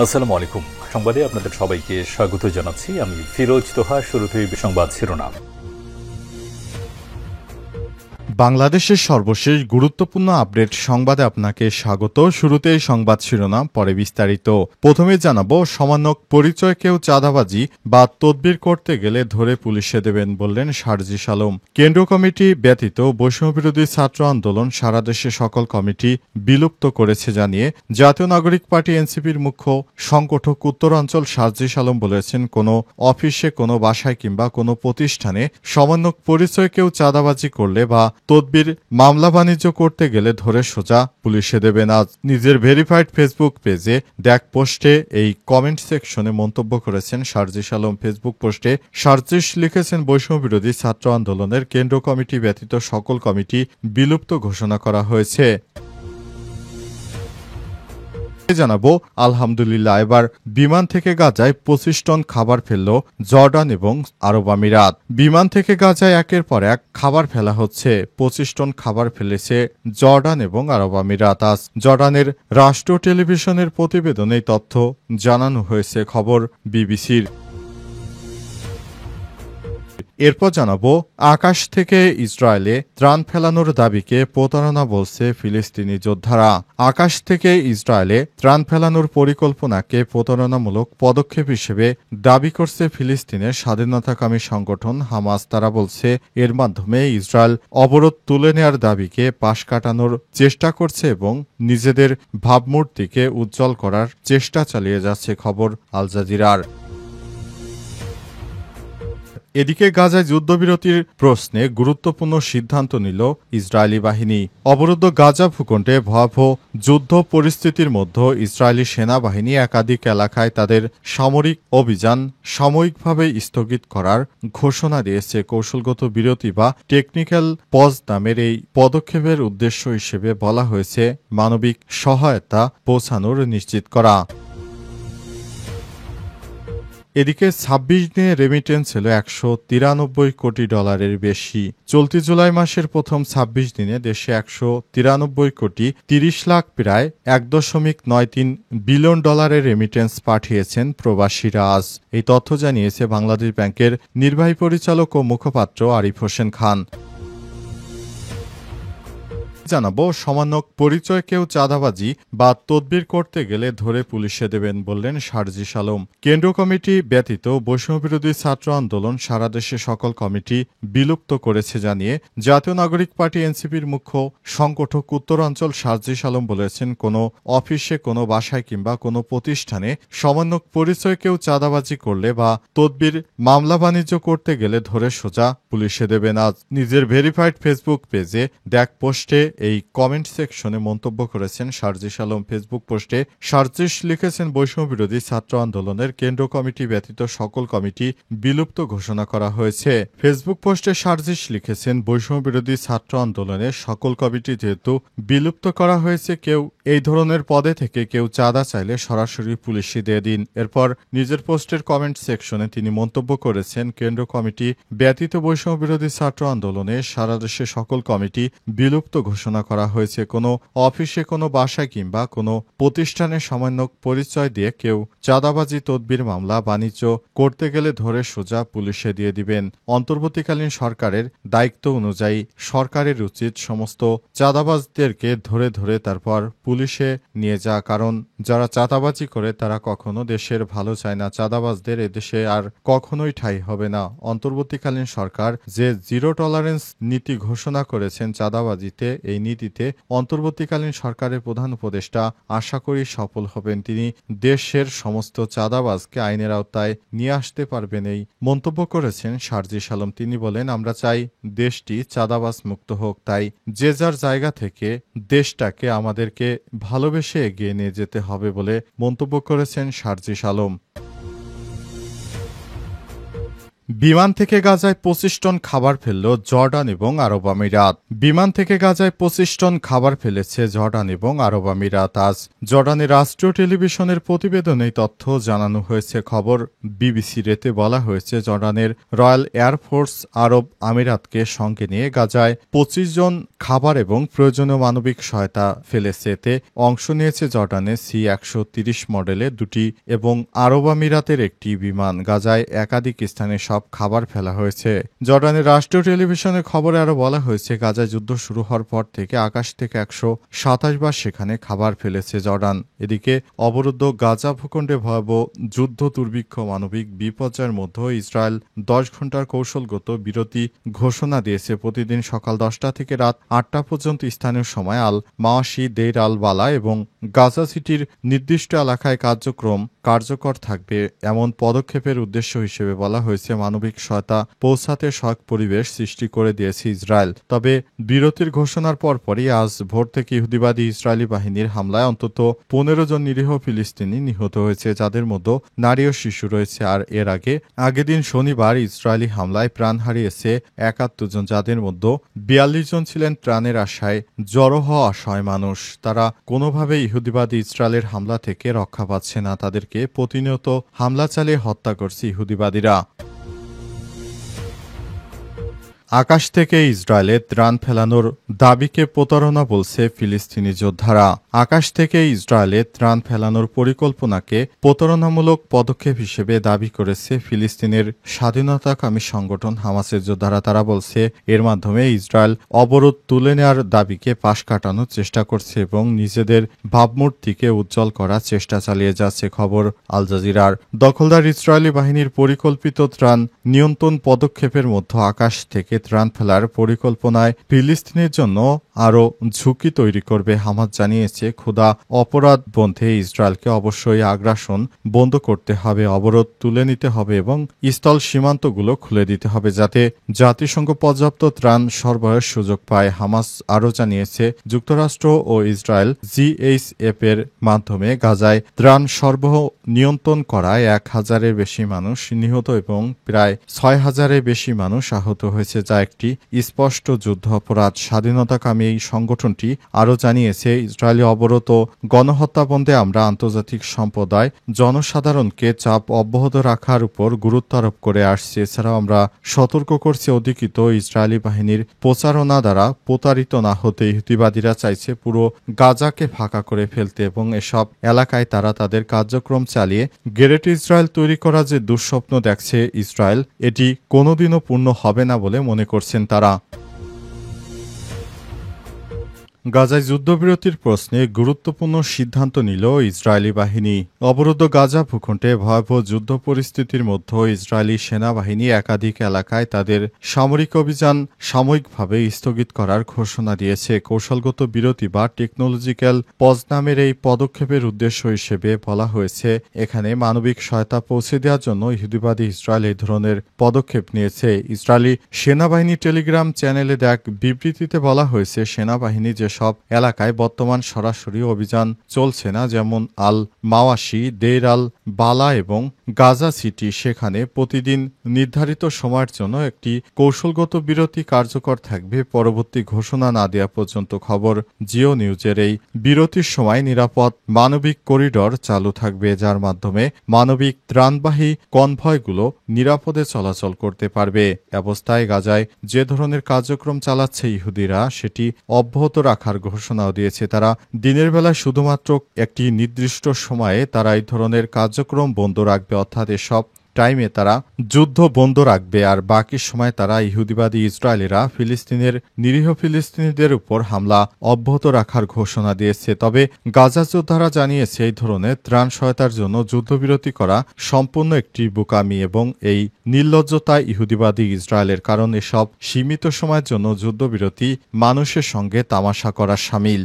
আসসালামু আলাইকুম। সংবাদে আপনাদের সবাইকে স্বাগত জানাচ্ছি। আমি ফিরোজ তোহা। শুরুতেই সংবাদ শিরোনাম। বাংলাদেশের সর্বশেষ গুরুত্বপূর্ণ আপডেট সংবাদে আপনাকে স্বাগত। শুরুতেই সংবাদ শিরোনাম, পরে বিস্তারিত। প্রথমে জানাবো, সামান্য পরিচয় কেউ চাঁদাবাজি বা তদবির করতে গেলে ধরে পুলিশে দেবেন বললেন সারজিস আলম। কেন্দ্রীয় কমিটি ব্যতীত বৈষম্যবিরোধী ছাত্র আন্দোলন সারা দেশে সকল কমিটি বিলুপ্ত করেছে জানিয়ে জাতীয় নাগরিক পার্টি এনসিপির মুখ্য সংগঠক উত্তরাঞ্চল সারজিস আলম বলেছেন, কোনো অফিসে, কোনো বাসায় কিংবা কোনো প্রতিষ্ঠানে সামান্য পরিচয় কেউ চাঁদাবাজি করলে বা তদবির মামলা বাণিজ্য করতে গেলে ধরে সোজা পুলিশে দেবেন। আজ নিজের ভেরিফাইড ফেসবুক পেজে দেখ পোস্টে এই কমেন্ট সেকশনে মন্তব্য করেছেন সারজিস আলম। ফেসবুক পোস্টে সারজিস লিখেছেন, বৈষম্যবিরোধী ছাত্র আন্দোলনের কেন্দ্র কমিটি ব্যতীত সকল কমিটি বিলুপ্ত ঘোষণা করা হয়েছে। জানাবো, আলহামদুলিল্লাহ, এবার বিমান থেকে গাজায় 25 টন খাবার ফেলল জর্ডান এবং আরব আমিরাত। বিমান থেকে গাজায় একের পর এক খাবার ফেলা হচ্ছে। 25 টন খাবার ফেলেছে জর্ডান এবং আরব আমিরাত। আজ জর্ডানের রাষ্ট্রীয় টেলিভিশনের প্রতিবেদনে এই তথ্য জানানো হয়েছে। খবর বিবিসির। এরপর জানাবো, আকাশ থেকে ইসরায়েলে ত্রাণ ফেলানোর দাবিকে প্রতারণা বলছে ফিলিস্তিনি যোদ্ধারা। আকাশ থেকে ইসরায়েলে ত্রাণ ফেলানোর পরিকল্পনাকে প্রতারণামূলক পদক্ষেপ হিসেবে দাবি করছে ফিলিস্তিনের স্বাধীনতাকামী সংগঠন হামাস। তারা বলছে, এর মাধ্যমে ইসরায়েল অবরোধ তুলে নেয়ার দাবিকে পাশ কাটানোর চেষ্টা করছে এবং নিজেদের ভাবমূর্তিকে উজ্জ্বল করার চেষ্টা চালিয়ে যাচ্ছে। খবর আল জাজিরার। এদিকে গাজায় যুদ্ধবিরতির প্রশ্নে গুরুত্বপূর্ণ সিদ্ধান্ত নিল ইসরায়েলি বাহিনী। অবরুদ্ধ গাজা ভূখণ্ডে ভয়াবহ যুদ্ধ পরিস্থিতির মধ্যে ইসরায়েলি সেনাবাহিনী একাধিক এলাকায় তাদের সামরিক অভিযান সাময়িকভাবে স্থগিত করার ঘোষণা দিয়েছে। কৌশলগত বিরতি বা টেকনিক্যাল পজ নামের এই পদক্ষেপের উদ্দেশ্য হিসেবে বলা হয়েছে মানবিক সহায়তা পৌঁছানোর নিশ্চিত করা। এদিকে ২৬ দিনে রেমিটেন্স হল $১৯৩ কোটি বেশি। চলতি জুলাই মাসের প্রথম ২৬ দিনে দেশে ১৯৩ কোটি ৩০ লাখ, প্রায় $১.৯৩ বিলিয়ন রেমিটেন্স পাঠিয়েছেন প্রবাসীরা। আজ এই তথ্য জানিয়েছে বাংলাদেশ ব্যাংকের নির্বাহী পরিচালক ও মুখপাত্র আরিফ হোসেন খান। জানাবো, সামান্য পরিচয় কেউ চাঁদাবাজি বা তদবির করতে গেলে ধরে পুলিশে দেবেন বললেন সারজিস আলম। কেন্দ্রীয় কমিটি ব্যতীত বৈষম্যবিরোধী ছাত্র আন্দোলন সারা দেশে সকল কমিটি বিলুপ্ত করেছে জানিয়ে জাতীয় নাগরিক পার্টি এনসিপির মুখ্য সংগঠক উত্তরাঞ্চল সারজিস আলম বলেছেন, কোনো অফিসে, কোনো বাসায় কিংবা কোনো প্রতিষ্ঠানে সামান্য পরিচয় কেউ চাঁদাবাজি করলে বা তদবির মামলা বাণিজ্য করতে গেলে ধরে সোজা পুলিশে দেবেন। আজ নিজের ভেরিফাইড ফেসবুক পেজে দেখ পোস্টে এই কমেন্ট সেকশনে মন্তব্য করেছেন সারজিস আলম। ফেসবুক পোস্টে সারজিস লিখেছেন, বৈষম্যবিরোধী ছাত্র আন্দোলনের কেন্দ্র কমিটি ব্যতীত সকল কমিটি বিলুপ্ত ঘোষণা করা হয়েছে। ফেসবুক পোস্টে সারজিস লিখেছেন, বৈষম্যবিরোধী ছাত্র আন্দোলনের সকল কমিটি যেহেতু বিলুপ্ত করা হয়েছে, কেউ এই ধরনের পদে থেকে কেউ চাঁদা চাইলে সরাসরি পুলিশে দিয়ে দিন। এরপর নিজের পোস্টের কমেন্ট সেকশনে তিনি মন্তব্য করেছেন, কেন্দ্র কমিটি ব্যতীত বৈষম্যবিরোধী ছাত্র আন্দোলনে সারা দেশে সকল কমিটি বিলুপ্ত ঘোষণা করা হয়েছে। কোনো অফিসে, কোনো বাসায় কিংবা কোনো প্রতিষ্ঠানে সামান্য পরিচয় দিয়ে কেউ চাঁদাবাজি, তদবির মামলা বাণিজ্য করতে গেলে ধরে সোজা পুলিশে দিয়ে দিবেন। অন্তর্বর্তীকালীন সরকারের দায়িত্ব অনুযায়ী সরকারের উচিত সমস্ত চাঁদাবাজদেরকে ধরে ধরে তারপর পুলিশে নিয়ে যাওয়া, কারণ যারা চাঁদাবাজি করে তারা কখনো দেশের ভালো চায় না। চাঁদাবাজদের এদেশে আর কখনোই ঠাঁই হবে না। অন্তর্বর্তীকালীন সরকার যে জিরো টলারেন্স নীতি ঘোষণা করেছেন চাঁদাবাজিতে, এই নীতিতে অন্তর্বর্তীকালীন সরকারের প্রধান উপদেষ্টা আশা করি সফল হবেন। তিনি দেশের সমস্ত চাঁদাবাজকে আইনের আওতায় নিয়ে আসতে পারবেন, এই মন্তব্য করেছেন সারজিস আলম। তিনি বলেন, আমরা চাই দেশটি চাঁদাবাজ মুক্ত হোক, তাই যে যার জায়গা থেকে দেশটাকে আমাদেরকে ভালোবেসে এগিয়ে নিয়ে যেতে হবে বলে মন্তব্য করেছেন সারজিস আলম। বিমান থেকে গাজায় 25 টন খাবার ফেলল জর্ডান এবং আরব আমিরাত। বিমান থেকে গাজায় 25 টন খাবার ফেলেছে জর্ডান এবং আরব আমিরাত। আজ জর্ডানের রাষ্ট্রীয় টেলিভিশনের প্রতিবেদনে তথ্য জানানো হয়েছে। খবর বিবিসি রেতে বলা হয়েছে, জর্ডানের রয়্যাল এয়ারফোর্স আরব আমিরাতকে সঙ্গে নিয়ে গাজায় 25 জন খাবার এবং প্রয়োজনীয় মানবিক সহায়তা ফেলেছে। এতে অংশ নিয়েছে জর্ডানের C-130 মডেলের দুটি এবং আরব আমিরাতের একটি বিমান। গাজায় একাধিক স্থানে সব খাবার ফেলা হয়েছে। জর্ডানের রাষ্ট্রীয় টেলিভিশনের খবরে আরও বলা হয়েছে, গাজায় যুদ্ধ শুরু হওয়ার পর থেকে আকাশ থেকে 127 বার সেখানে খাবার ফেলেছে জর্ডান। এদিকে অবরুদ্ধ গাজা ভূখণ্ডে ভয়াবহ যুদ্ধ, দুর্ভিক্ষ, মানবিক বিপর্যয়ের মধ্যে ইসরায়েল 10 ঘন্টার কৌশলগত বিরতি ঘোষণা দিয়েছে। প্রতিদিন সকাল 10টা থেকে রাত 8টা পর্যন্ত স্থানীয় সময় আল মাওয়াশি, দেইর আল বালা এবং গাজা সিটির নির্দিষ্ট এলাকায় কার্যক্রম কার্যকর থাকবে। এমন পদক্ষেপের উদ্দেশ্য হিসেবে বলা হয়েছে, মানবিক সহায়তা পৌঁছাতে সহায়ক পরিবেশ সৃষ্টি করে দিয়েছে ইসরায়েল। তবে বিরতির ঘোষণার পরপরই আজ ভোর থেকে ইহুদিবাদী ইসরায়েলি বাহিনীর হামলায় অন্তত 15 জন নিরীহ ফিলিস্তিনি নিহত হয়েছে, যাদের মধ্যে নারী ও শিশু রয়েছে। আর এর আগের দিন শনিবার ইসরায়েলি হামলায় প্রাণ হারিয়েছে 71 জন, যাদের মধ্যে 42 জন ছিলেন ত্রাণের আশায় জড়ো হওয়া অসহায় মানুষ। তারা কোনোভাবেই ইহুদিবাদী ইসরায়েলের হামলা থেকে রক্ষা পাচ্ছে না। তাদেরকে প্রতিনিয়ত হামলা চালিয়ে হত্যা করছে ইহুদিবাদীরা। আকাশ থেকে ইসরায়েলে ত্রাণ ফেলানোর দাবিকে প্রতারণা বলছে ফিলিস্তিনি যোদ্ধারা। আকাশ থেকে ইসরায়েলে ত্রাণ ফেলানোর পরিকল্পনাকে প্রতারণামূলক পদক্ষেপ হিসেবে দাবি করেছে ফিলিস্তিনের স্বাধীনতাকামী সংগঠন হামাসের যোদ্ধারা। তারা বলছে, এর মাধ্যমে ইসরায়েল অবরোধ তুলে নেওয়ার দাবিকে পাশ কাটানোর চেষ্টা করছে এবং নিজেদের ভাবমূর্তিকে উজ্জ্বল করার চেষ্টা চালিয়ে যাচ্ছে। খবর আল জাজিরার। দখলদার ইসরায়েলি বাহিনীর পরিকল্পিত ত্রাণ নিয়ন্ত্রণ পদক্ষেপের মধ্যে আকাশ থেকে ত্রাণ ফেলার পরিকল্পনায় ফিলিস্তিনের জন্য আরও ঝুঁকি তৈরি করবে। হামাস জানিয়েছে, ক্ষুধা অপরাধ বন্ধে ইসরায়েলকে অবশ্যই আগ্রাসন বন্ধ করতে হবে, অবরোধ তুলে নিতে হবে এবং স্থল সীমান্তগুলো খুলে দিতে হবে, যাতে জাতিসংঘ পর্যাপ্ত ত্রাণ সরবরাহের সুযোগ পায়। হামাস আরও জানিয়েছে, যুক্তরাষ্ট্র ও ইসরায়েল GHF এর মাধ্যমে গাজায় ত্রাণ সরবরাহ নিয়ন্ত্রণ করায় 1000-এর বেশি মানুষ নিহত এবং প্রায় 6000-এর বেশি মানুষ আহত হয়েছে, যা একটি স্পষ্ট যুদ্ধ অপরাধ। স্বাধীনতাকামী এই সংগঠনটি আরও জানিয়েছে, ইসরায়েলি অবরোধ ও গণহত্যা বন্ধে আমরা আন্তর্জাতিক সম্প্রদায় জনসাধারণকে চাপ অব্যাহত রাখার উপর গুরুত্ব আরোপ করে আসছি। এছাড়াও আমরা সতর্ক করছি, অধিকৃত ইসরায়েলি বাহিনীর প্রচারণা দ্বারা প্রতারিত না হতে। ইহুদিবাদীরা চাইছে পুরো গাজাকে ফাঁকা করে ফেলতে এবং এসব এলাকায় তারা তাদের কার্যক্রম চালিয়ে গ্রেট ইসরায়েল তৈরি করা যে দুঃস্বপ্ন দেখছে ইসরায়েল, এটি কোনোদিনও পূর্ণ হবে না বলে মনে করছেন তারা। গাজায় যুদ্ধবিরতির প্রশ্নে গুরুত্বপূর্ণ সিদ্ধান্ত নিল ইসরায়েলি বাহিনী। অবরুদ্ধ গাজা ভূখণ্ডে ভয়াবহ যুদ্ধ পরিস্থিতির মধ্যে ইসরায়েলি সেনাবাহিনী একাধিক এলাকায় তাদের সামরিক অভিযান সাময়িকভাবে স্থগিত করার ঘোষণা দিয়েছে। কৌশলগত বিরতি বা টেকনোলজিক্যাল পজ নামের এই পদক্ষেপের উদ্দেশ্য হিসেবে বলা হয়েছে, এখানে মানবিক সহায়তা পৌঁছে দেওয়ার জন্য ইহুদিবাদী ইসরায়েল এই ধরনের পদক্ষেপ নিয়েছে। ইসরায়েলি সেনাবাহিনী টেলিগ্রাম চ্যানেলে এক বিবৃতিতে বলা হয়েছে, সেনাবাহিনী যে সব এলাকায় বর্তমান সরাসরি অভিযান চলছে না, যেমন আল মাওয়াশি, দেইর আল বালা এবং গাজা সিটি, সেখানে প্রতিদিন নির্ধারিত সময়ের জন্য একটি কৌশলগত বিরতি কার্যকর থাকবে পরবর্তী ঘোষণা না দেওয়া পর্যন্ত। খবর জিও নিউজের। এই বিরতির সময় নিরাপদ মানবিক করিডর চালু থাকবে, যার মাধ্যমে মানবিক ত্রাণবাহী কনভয়গুলো নিরাপদে চলাচল করতে পারবে। অবস্থায় গাজায় যে ধরনের কার্যক্রম চালাচ্ছে ইহুদিরা, সেটি অব্যাহত রাখার ঘোষণাও দিয়েছে। তারা দিনের বেলায় শুধুমাত্র একটি নির্দিষ্ট সময়ে তারা এই ধরনের কার্যক্রম বন্ধ রাখবে, অর্থাৎ এসব টাইমে তারা যুদ্ধ বন্ধ রাখবে, আর বাকি সময় তারা ইহুদিবাদী ইসরায়েলিরা ফিলিস্তিনের নিরীহ ফিলিস্তিনিদের উপর হামলা অব্যাহত রাখার ঘোষণা দিয়েছে। তবে গাজা যোদ্ধারা জানিয়েছে, এই ধরনের ত্রাণ সহায়তার জন্য যুদ্ধবিরতি করা সম্পূর্ণ একটি বোকামি এবং এই নির্লজ্জতা ইহুদিবাদী ইসরায়েলের, কারণ এসব সীমিত সময়ের জন্য যুদ্ধবিরতি মানুষের সঙ্গে তামাশা করা শামিল।